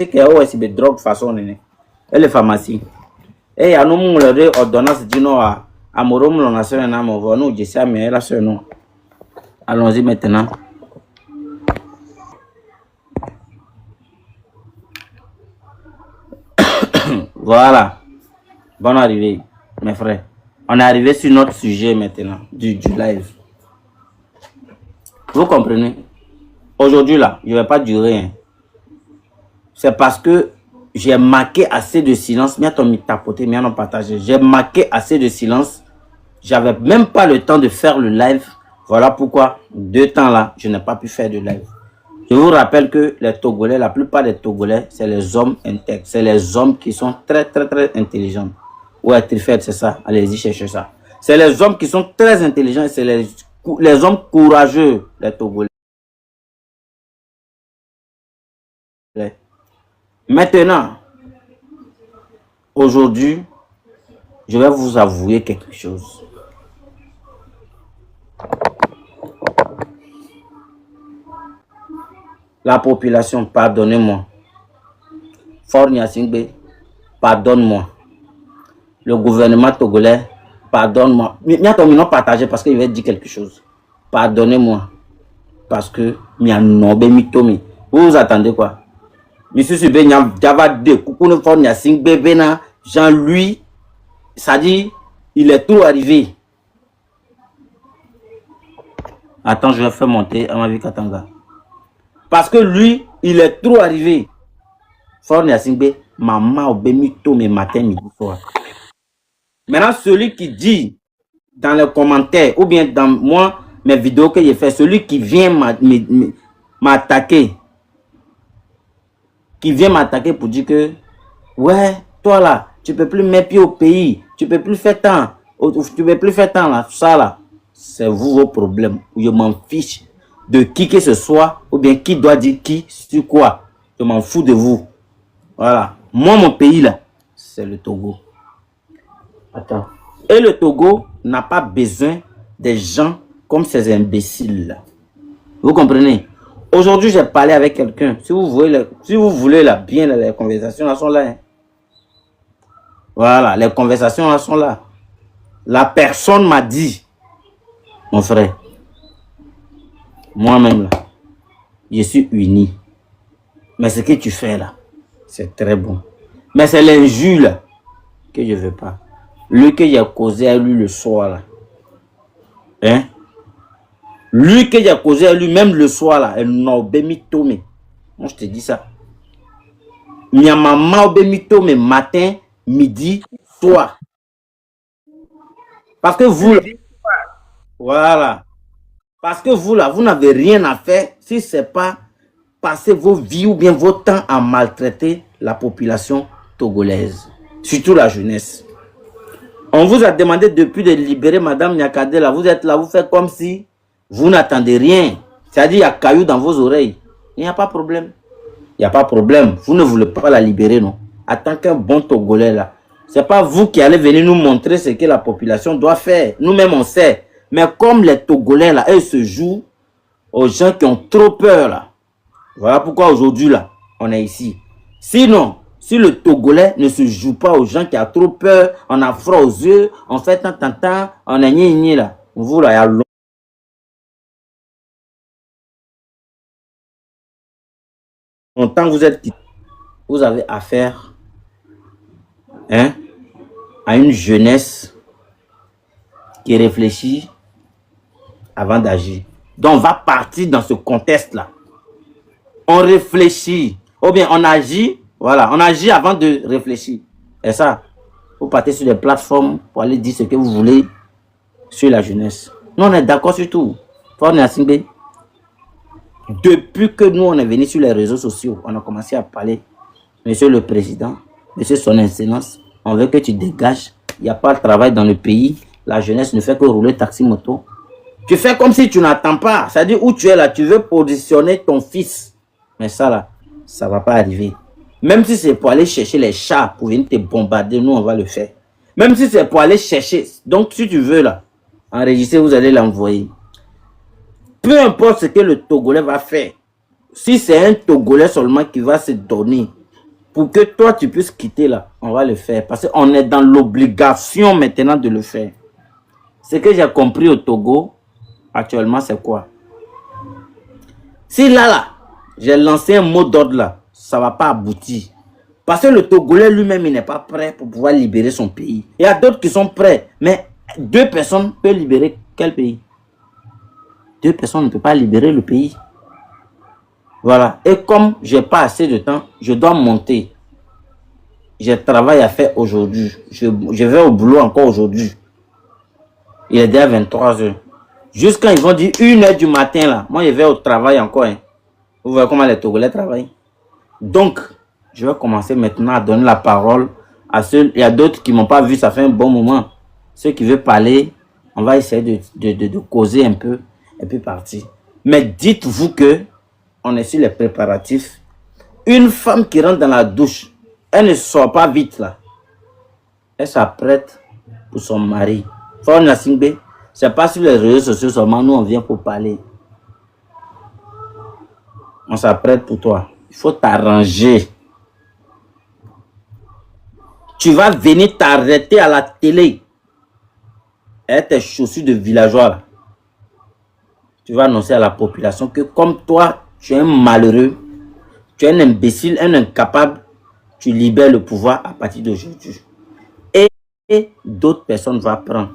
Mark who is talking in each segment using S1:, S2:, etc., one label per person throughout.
S1: que c'est des drogues façon et les pharmacies. Et il y a nous les ordonnances dit non à Morom l'on a sur un âme on va nous dire ça mais là sur nous. Allons-y maintenant. Voilà. Bonne arrivée, mes frères. On est arrivé sur notre sujet maintenant du live. Vous comprenez? Aujourd'hui là, je ne vais pas durer. Hein. C'est parce que j'ai marqué assez de silence. J'ai marqué assez de silence. J'avais même pas le temps de faire le live. Voilà pourquoi, 2 temps là, je n'ai pas pu faire de live. Je vous rappelle que les Togolais, la plupart des Togolais, c'est les hommes intègres. C'est les hommes qui sont très intelligents. Ouais, Trifet, c'est ça. Allez-y, cherchez ça. C'est les hommes qui sont très intelligents et c'est les hommes courageux, les Togolais. Maintenant, aujourd'hui, je vais vous avouer quelque chose. La population, pardonnez-moi. Fornia Singbe, pardonne-moi. Le gouvernement togolais, pardonne-moi. Ils n'ont partagé parce qu'il va dire quelque chose. Pardonnez-moi. Parce que vous vous attendez quoi? Monsieur Subé, Jean-Louis, ça dit, il est tout arrivé. Attends, je vais faire monter à ma vie Katanga. Parce que lui, il est trop arrivé. Fornia Singbe, maman obémito mes matins, midi, soir. Maintenant, celui qui dit dans les commentaires, ou bien dans moi, mes vidéos que j'ai fait, celui qui vient m'attaquer, pour dire que, ouais, toi là, tu peux plus mettre pied au pays, tu peux plus faire tant, là, ça là, c'est vous vos problèmes. Je m'en fiche de qui que ce soit, ou bien qui doit dire qui, sur quoi. Je m'en fous de vous. Voilà. Moi, mon pays là, c'est le Togo. Attends. Et le Togo n'a pas besoin des gens comme ces imbéciles là. Vous comprenez? Aujourd'hui, j'ai parlé avec quelqu'un. Si vous voulez là, bien, là, les conversations là sont là. Hein. Voilà, les conversations là sont là. La personne m'a dit, mon frère, moi-même là, je suis uni. Mais ce que tu fais là, c'est très bon. Mais c'est l'injure là que je ne veux pas. Lui que j'ai causé à lui le soir là. Hein? Lui que j'ai causé à lui même le soir là. Moi je te dis ça. Ma maman mais matin, midi, soir. Parce que vous là, voilà. Parce que vous là, vous n'avez rien à faire si ce n'est pas passer vos vies ou bien vos temps à maltraiter la population togolaise. Surtout la jeunesse. On vous a demandé depuis de libérer Madame Nyakade là. Vous êtes là, vous faites comme si vous n'attendez rien. C'est-à-dire il y a caillou dans vos oreilles. Il n'y a pas de problème. Il n'y a pas de problème. Vous ne voulez pas la libérer, non? En tant qu'un bon Togolais là. Ce n'est pas vous qui allez venir nous montrer ce que la population doit faire. Nous-mêmes on sait. Mais comme les Togolais là, eux se jouent aux gens qui ont trop peur là. Voilà pourquoi aujourd'hui là, on est ici. Sinon, si le Togolais ne se joue pas aux gens qui ont trop peur, on a froid aux yeux, on fait tant, on est ni là. Vous là, il y a longtemps que vous êtes, vous avez affaire hein, à une jeunesse qui réfléchit avant d'agir. Donc on va partir dans ce contexte là. On réfléchit, ou bien on agit, voilà, on agit avant de réfléchir. Et ça, vous partez sur des plateformes pour aller dire ce que vous voulez sur la jeunesse. Nous, on est d'accord sur tout. Depuis que nous, on est venu sur les réseaux sociaux, on a commencé à parler. Monsieur le Président, Monsieur son Excellence, on veut que tu dégages. Il n'y a pas de travail dans le pays. La jeunesse ne fait que rouler taxi-moto. Tu fais comme si tu n'attends pas. C'est-à-dire où tu es là, tu veux positionner ton fils. Mais ça là, ça ne va pas arriver. Même si c'est pour aller chercher les chats pour venir te bombarder, nous on va le faire. Même si c'est pour aller chercher. Donc si tu veux là, enregistrer, vous allez l'envoyer. Peu importe ce que le Togolais va faire. Si c'est un Togolais seulement qui va se donner, Pour que toi, tu puisses quitter là, on va le faire. Parce qu'on est dans l'obligation maintenant de le faire. Ce que j'ai compris au Togo, actuellement, c'est quoi? Si là, j'ai lancé un mot d'ordre là, ça ne va pas aboutir. Parce que le Togolais lui-même, il n'est pas prêt pour pouvoir libérer son pays. Il y a d'autres qui sont prêts, mais 2 personnes peuvent libérer quel pays? 2 personnes ne peuvent pas libérer le pays. Voilà. Et comme je n'ai pas assez de temps, je dois monter. J'ai travail à faire aujourd'hui. Je vais au boulot encore aujourd'hui. Il est déjà 23 heures. Jusqu'à ils vont dire 1 heure du matin là. Moi, je vais au travail encore. Hein. Vous voyez comment les Togolais travaillent. Donc, je vais commencer maintenant à donner la parole à ceux. Il y a d'autres qui ne m'ont pas vu, ça fait un bon moment. Ceux qui veulent parler, on va essayer de causer un peu et puis partir. Mais dites-vous que on est sur les préparatifs. Une femme qui rentre dans la douche, elle ne sort pas vite là. Elle s'apprête pour son mari. Fort Gnassingbé, c'est pas sur les réseaux sociaux seulement, nous on vient pour parler. On s'apprête pour toi. Il faut t'arranger. Tu vas venir t'arrêter à la télé. Et tes chaussures de villageois là. Tu vas annoncer à la population que comme toi, tu es un malheureux, tu es un imbécile, un incapable, tu libères le pouvoir à partir d'aujourd'hui. Et d'autres personnes vont prendre.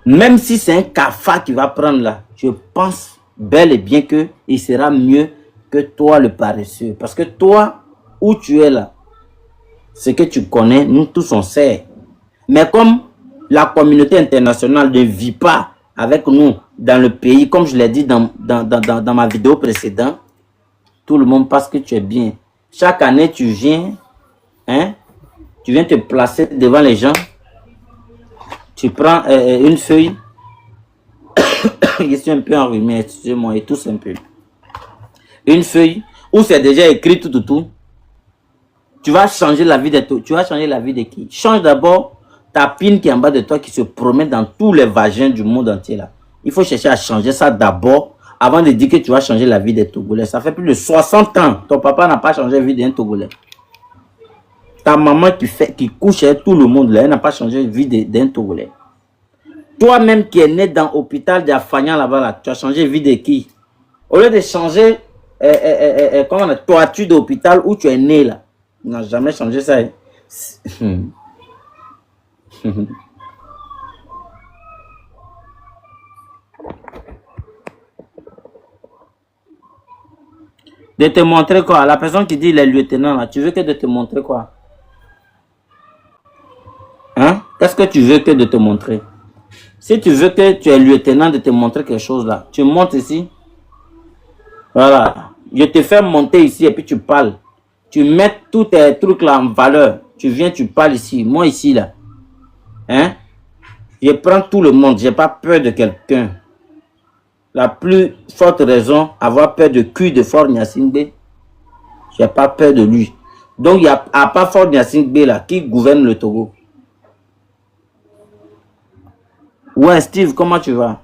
S1: Même si c'est un cafard qui va prendre là, je pense bel et bien qu'il sera mieux que toi le paresseux. Parce que toi, où tu es là, ce que tu connais, nous tous on sait. Mais comme la communauté internationale ne vit pas avec nous dans le pays, comme je l'ai dit dans ma vidéo précédente, tout le monde pense que tu es bien. Chaque année, tu viens, hein, tu viens te placer devant les gens, tu prends une feuille, je suis un peu enrhumé, excusez-moi, et tous un peu. Une feuille où c'est déjà écrit tout. Tu vas changer la vie de toi. Tu vas changer la vie de qui? Change d'abord ta pine qui est en bas de toi, qui se promène dans tous les vagins du monde entier là. Il faut chercher à changer ça d'abord avant de dire que tu vas changer la vie des Togolais. Ça fait plus de 60 ans. Ton papa n'a pas changé la vie d'un Togolais. Ta maman qui couche avec tout le monde là, elle n'a pas changé la vie d'un Togolais. Toi-même qui es né dans l'hôpital d'Afagnan là-bas, là, tu as changé la vie de qui? Au lieu de changer comment on a toiture d'hôpital où tu es né là. Tu n'as jamais changé ça. De te montrer quoi? La personne qui dit les lieutenants là, tu veux que de te montrer quoi? Hein? Qu'est-ce que tu veux que de te montrer? Si tu veux que tu es lieutenant de te montrer quelque chose là, tu montes ici. Voilà. Je te fais monter ici et puis tu parles. Tu mets tous tes trucs là en valeur. Tu viens, tu parles ici. Moi ici là. Hein? Je prends tout le monde. Je n'ai pas peur de quelqu'un. La plus forte raison, avoir peur de cul de Fort Gnassingbé. Je n'ai pas peur de lui. Donc, il n'y a pas Fort Gnassingbé là qui gouverne le Togo. Ouais, Steve, comment tu vas?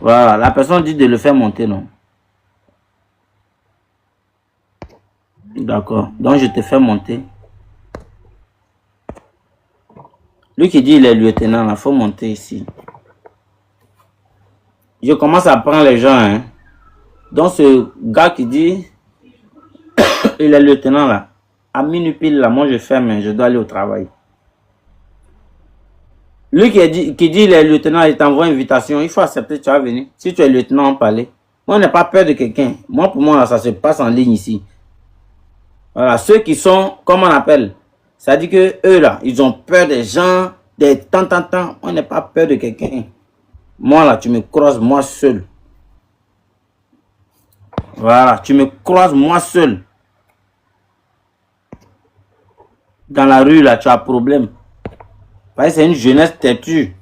S1: Voilà, la personne dit de le faire monter, non? D'accord. Donc, je te fais monter. Lui qui dit il est lieutenant, il faut monter ici. Je commence à prendre les gens. Hein. Donc, ce gars qui dit il est lieutenant là. À minuit pile là, moi je ferme, je dois aller au travail. Lui qui dit il est lieutenant, il t'envoie une invitation. Il faut accepter, tu vas venir. Si tu es lieutenant, on parlait. Moi, on n'a pas peur de quelqu'un. Moi, pour moi, là, ça se passe en ligne ici. Voilà, ceux qui sont, comment on appelle? Ça dit que eux là, ils ont peur des gens, des tant. On n'a pas peur de quelqu'un. Moi là, tu me croises moi seul. Voilà, tu me croises moi seul. Dans la rue là, tu as problème. Parce que c'est une jeunesse têtue.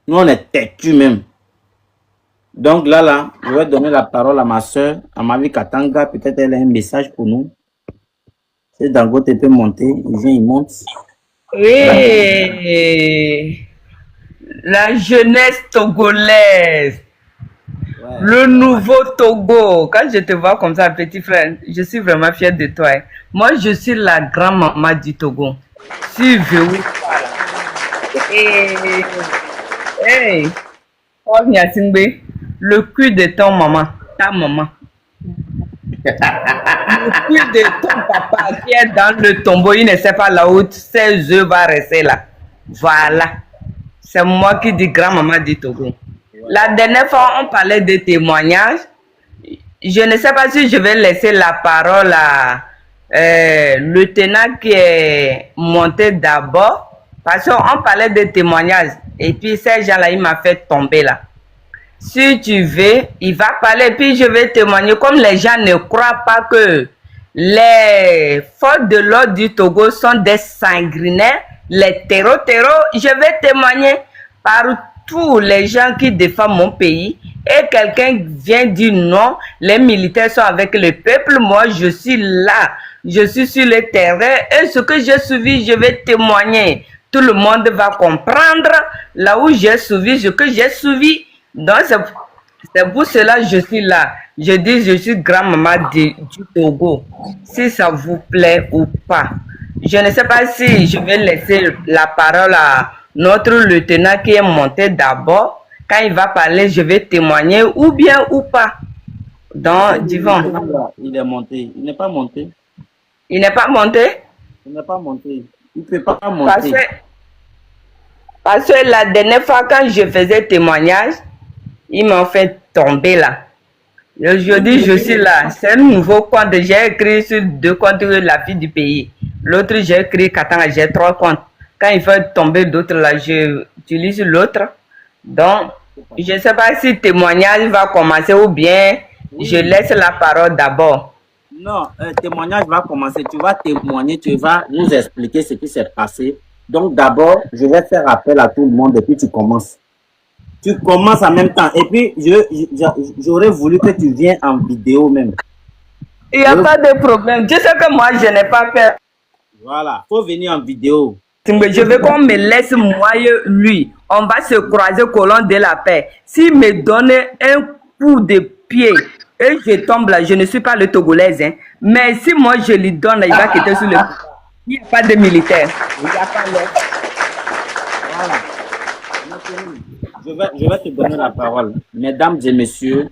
S1: Nous, on est têtue même. Donc là, je vais donner la parole à ma soeur, à Mavi Katanga. Peut-être elle a un message pour nous. Si Dangote peut monter, il vient, il monte.
S2: Oui, la jeunesse togolaise. Le nouveau Togo. Quand je te vois comme ça, petit frère, je suis vraiment fier de toi. Moi, je suis la grand-maman du Togo. Si je vous parle. Hey, Paul Nyasingbe, le cul de ton maman, ta maman. Le cul de ton papa qui est dans le tombeau, il ne sait pas là où ses œufs vont rester là. Voilà. C'est moi qui dis grand-maman du Togo. La dernière fois, on parlait de témoignages. Je ne sais pas si je vais laisser la parole à le tenant qui est monté d'abord. Parce qu'on parlait de témoignages. Et puis, ces gens-là, il m'a fait tomber là. Si tu veux, il va parler, puis je vais témoigner. Comme les gens ne croient pas que les forces de l'ordre du Togo sont des sanguinaires, les terreaux, je vais témoigner par tous les gens qui défendent mon pays. Et quelqu'un vient dire non, les militaires sont avec le peuple, moi je suis là, je suis sur le terrain et ce que j'ai suivi, je vais témoigner. Tout le monde va comprendre là où j'ai suivi, ce que j'ai suivi. Donc, c'est pour cela que je suis là. Je dis, je suis grand-maman du Togo. Si ça vous plaît ou pas. Je ne sais pas si je vais laisser la parole à notre lieutenant qui est monté d'abord. Quand il va parler, je vais témoigner ou bien ou pas. Donc, Divon.
S1: Il est monté. Il n'est pas monté.
S2: Il n'est pas monté?
S1: Il n'est pas monté. Il ne peut pas monter.
S2: Parce que la dernière fois, quand je faisais témoignage, ils m'ont fait tomber là. Aujourd'hui, je suis là. C'est un nouveau compte. J'ai écrit sur 2 comptes la fille du pays. L'autre, j'ai écrit Katanga, j'ai 3 comptes. Quand il fait tomber d'autres là, j'utilise l'autre. Donc, je ne sais pas si le témoignage va commencer ou bien je laisse la parole d'abord.
S1: Non, témoignage va commencer. Tu vas témoigner, tu vas nous expliquer ce qui s'est passé. Donc, d'abord, je vais faire appel à tout le monde et puis tu commences. Tu commences en même temps. Et puis, j'aurais voulu que tu viennes en vidéo même.
S2: Il n'y a pas de problème. Tu sais que moi, je n'ai pas peur.
S1: Voilà, il faut venir en vidéo.
S2: Je veux qu'on me laisse moi et lui. On va se croiser colon de la paix. S'il me donne un coup de pied et je tombe là, je ne suis pas le Togolais. Hein. Mais si moi je lui donne, il va quitter sur le... Il n'y a pas de militaire. Il n'y a pas de...
S1: Voilà. Je vais te donner la parole. Mesdames et messieurs,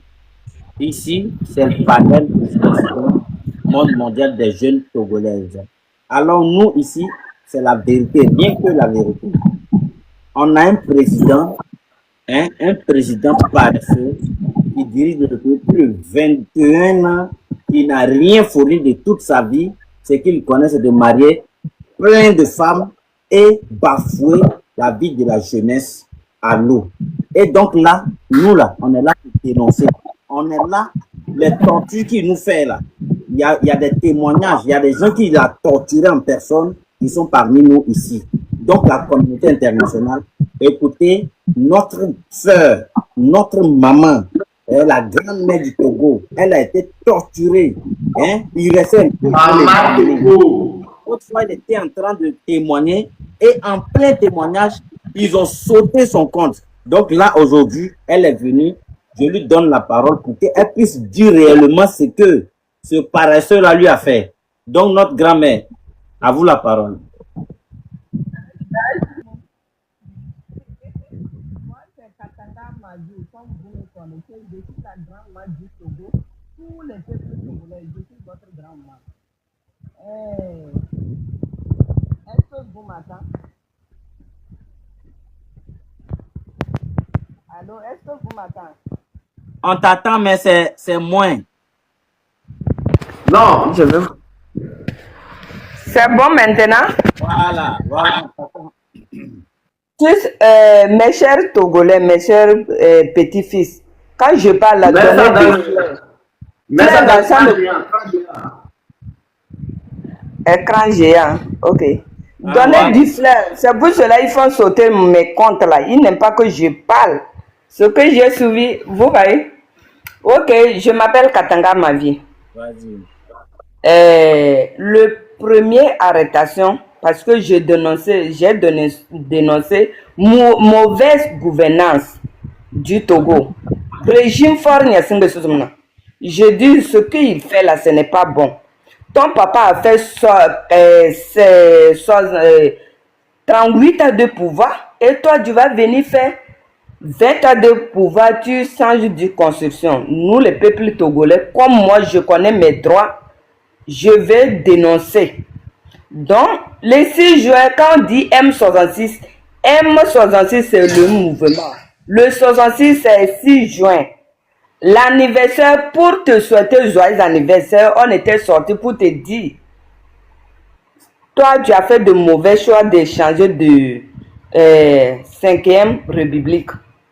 S1: ici, c'est le panel du Monde mondial des jeunes Togolaises. Alors nous, ici, c'est la vérité, rien que la vérité. On a un président paresseux qui dirige le pays plus de 21 ans, qui n'a rien fourni de toute sa vie. Ce qu'il connaît, c'est de marier plein de femmes et bafouer la vie de la jeunesse à l'eau. Et donc là, nous là, on est là pour dénoncer. On est là, les tortures qu'il nous fait là. Il y a des témoignages, il y a des gens qui l'ont torturé en personne, qui sont parmi nous ici. Donc la communauté internationale, écoutez, notre soeur, notre maman, la grand-mère du Togo, elle a été torturée. Hein? Il restait un peu. Autrefois, elle était en train de témoigner et en plein témoignage, ils ont sauté son compte. Donc là, aujourd'hui, elle est venue, je lui donne la parole pour qu'elle puisse dire réellement ce que ce paresseux-là lui a fait. Donc, notre grand-mère, à vous la parole.
S2: Moi, c'est Katanga Madi, comme vous me connaissez, je suis la grand-mère du Togo. Tous les peuples togolais, je suis votre grand-mère. Est-ce que vous m'entendez? Allô, est-ce que vous m'entendez?
S1: On t'attend, mais c'est moins.
S2: Non, je veux. C'est bon maintenant?
S1: Voilà, voilà.
S2: Tous, mes chers Togolais, mes chers petits-fils, quand je parle à écran géant, ok. Donnez du flair. C'est pour cela qu'ils font sauter mes comptes là. Ils n'aiment pas que je parle. Ce que j'ai suivi, vous voyez? Ok, je m'appelle Katanga Mavi.
S1: Vas-y.
S2: Le premier arrestation, parce que j'ai dénoncé mauvaise gouvernance du Togo. Régime fort, je dis ce qu'il fait là, ce n'est pas bon. Ton papa a fait 38 ans de pouvoir et toi, tu vas venir faire 20 ans de pouvoir, tu changes de constitution. Nous, les peuples togolais, comme moi, je connais mes droits, je vais dénoncer. Donc, les 6 juin, quand on dit M66, M66, c'est le mouvement. Le 66, c'est 6 juin. L'anniversaire, pour te souhaiter joyeux anniversaire, on était sorti pour te dire, toi, tu as fait de mauvais choix de changer de 5e République.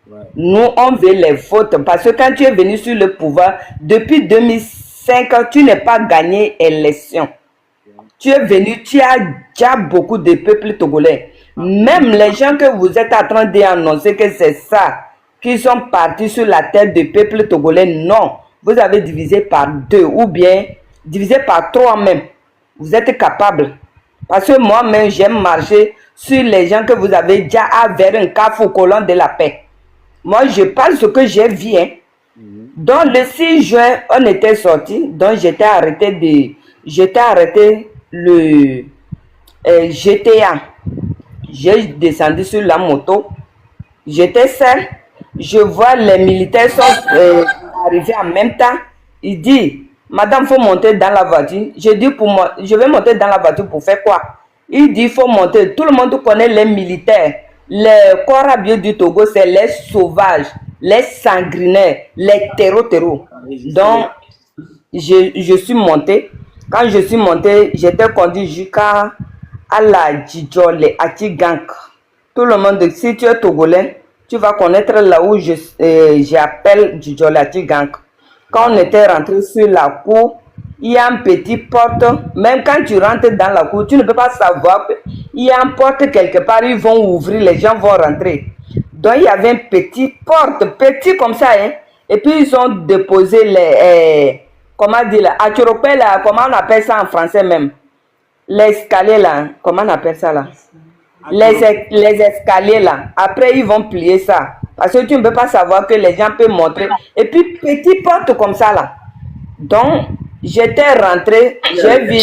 S2: Ouais. Nous, on veut les votes parce que quand tu es venu sur le pouvoir, depuis 2005, tu n'as pas gagné élection. Ouais. Tu es venu, tu as déjà beaucoup de peuples togolais. Même les gens que vous êtes en train d'annoncer que c'est ça, qui sont partis sur la tête du peuple togolais, non. Vous avez divisé par 2 ou bien divisé par 3 même. Vous êtes capable. Parce que moi-même, j'aime marcher sur les gens que vous avez déjà vers un café colon de la paix. Moi, je parle ce que j'ai vu. Hein. Donc, le 6 juin, on était sorti. Donc, j'étais arrêté le GTA. J'ai descendu sur la moto. J'étais seul. Je vois les militaires sont arrivés en même temps. Il dit, madame, il faut monter dans la voiture. Je dis, pour moi, je vais monter dans la voiture pour faire quoi? Il dit, il faut monter. Tout le monde connaît les militaires. Les Korabiens du Togo, c'est les sauvages, les sanguinaires, les terreaux. Donc, je suis monté. Quand je suis monté, j'étais conduit jusqu'à la Djidjole, à Tigank. Tout le monde, si tu es togolais, tu vas connaître là où j'appelle Djidjole à Tigank. Quand on était rentré sur la cour, il y a une petite porte. Même quand tu rentres dans la cour, tu ne peux pas savoir qu'il y a une porte quelque part, ils vont ouvrir, les gens vont rentrer. Donc il y avait une petite porte, petit comme ça, hein. Et puis ils ont déposé les, comment dire là, là, comment on appelle ça en français même? L'escalier là, comment on appelle ça là? Les escaliers là. Après ils vont plier ça. Parce que tu ne peux pas savoir que les gens peuvent montrer. Et puis petite porte comme ça là. Donc, j'étais rentré, j'ai vu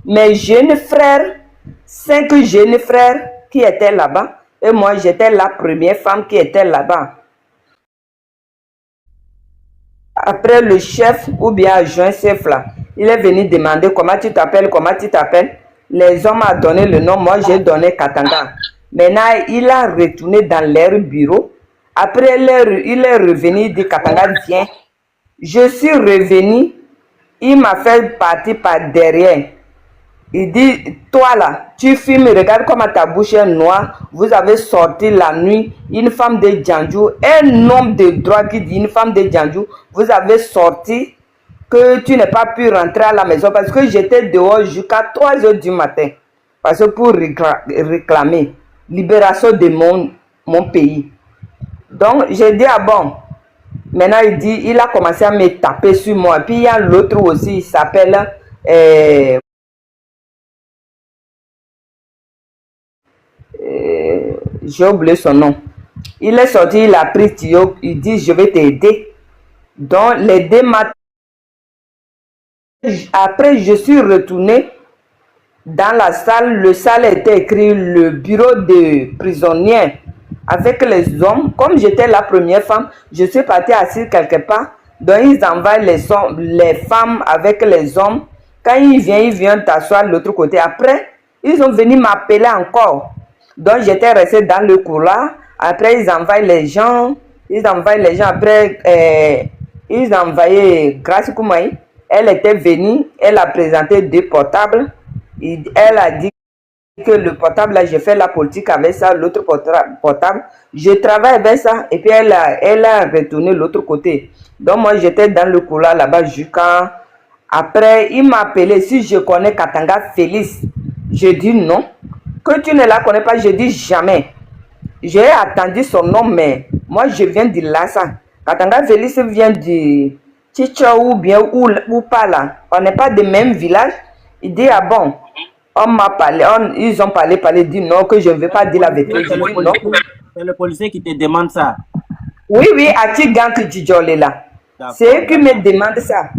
S2: mes jeunes frères, 5 jeunes frères qui étaient là-bas. Et moi, j'étais la première femme qui était là-bas. Après, le chef ou bien adjoint chef là, il est venu demander comment tu t'appelles, comment tu t'appelles. Les hommes ont donné le nom, moi j'ai donné Katanga. Maintenant, il a retourné dans leur bureau. Après, il est revenu, il dit Katanga, viens. Je suis revenu, il m'a fait partir par derrière. Il dit, toi là, tu fumes, regarde comment ta bouche est noire. Vous avez sorti la nuit une femme de Djandjou, un homme de droit qui dit une femme de Djandjou. Vous avez sorti que tu n'as pas pu rentrer à la maison parce que j'étais dehors jusqu'à 3 h du matin. Parce que pour réclamer libération de mon pays. Donc, j'ai dit, ah bon. Maintenant, il a commencé à me taper sur moi. Puis, il y a l'autre aussi, il s'appelle... j'ai oublié son nom. Il est sorti, il a pris Tio, il dit, je vais t'aider. Donc, les 2 matins, après, je suis retourné dans la salle. Le salle était écrit le bureau de prisonniers. Avec les hommes, comme j'étais la première femme, je suis partie assise quelque part. Donc, ils envoient les femmes avec les hommes. Quand ils viennent t'asseoir de l'autre côté. Après, ils sont venus m'appeler encore. Donc, j'étais restée dans le couloir. Après, ils envoient les gens. Après, ils envoyaient Grâce Koumaï. Elle était venue. Elle a présenté 2 portables. Elle a dit que le portable, là, j'ai fait la politique avec ça, l'autre portable. Je travaille avec ça. Et puis, elle a retourné l'autre côté. Donc, moi, j'étais dans le couloir là-bas jusqu'à... Après, il m'a appelé si je connais Katanga Félix. Je dis non. Que tu ne la connais pas, je dis jamais. J'ai attendu son nom, mais moi, je viens de Lassa. Katanga Félix vient de Chicha ou bien ou pas là. On n'est pas de même village. Il dit, ah bon. On m'a parlé, ils ont parlé, dit non, que je ne veux pas dire la vérité.
S1: C'est le policier qui te demande ça.
S2: Oui, oui, à Tigant Djidjolé là. C'est eux qui me demandent ça.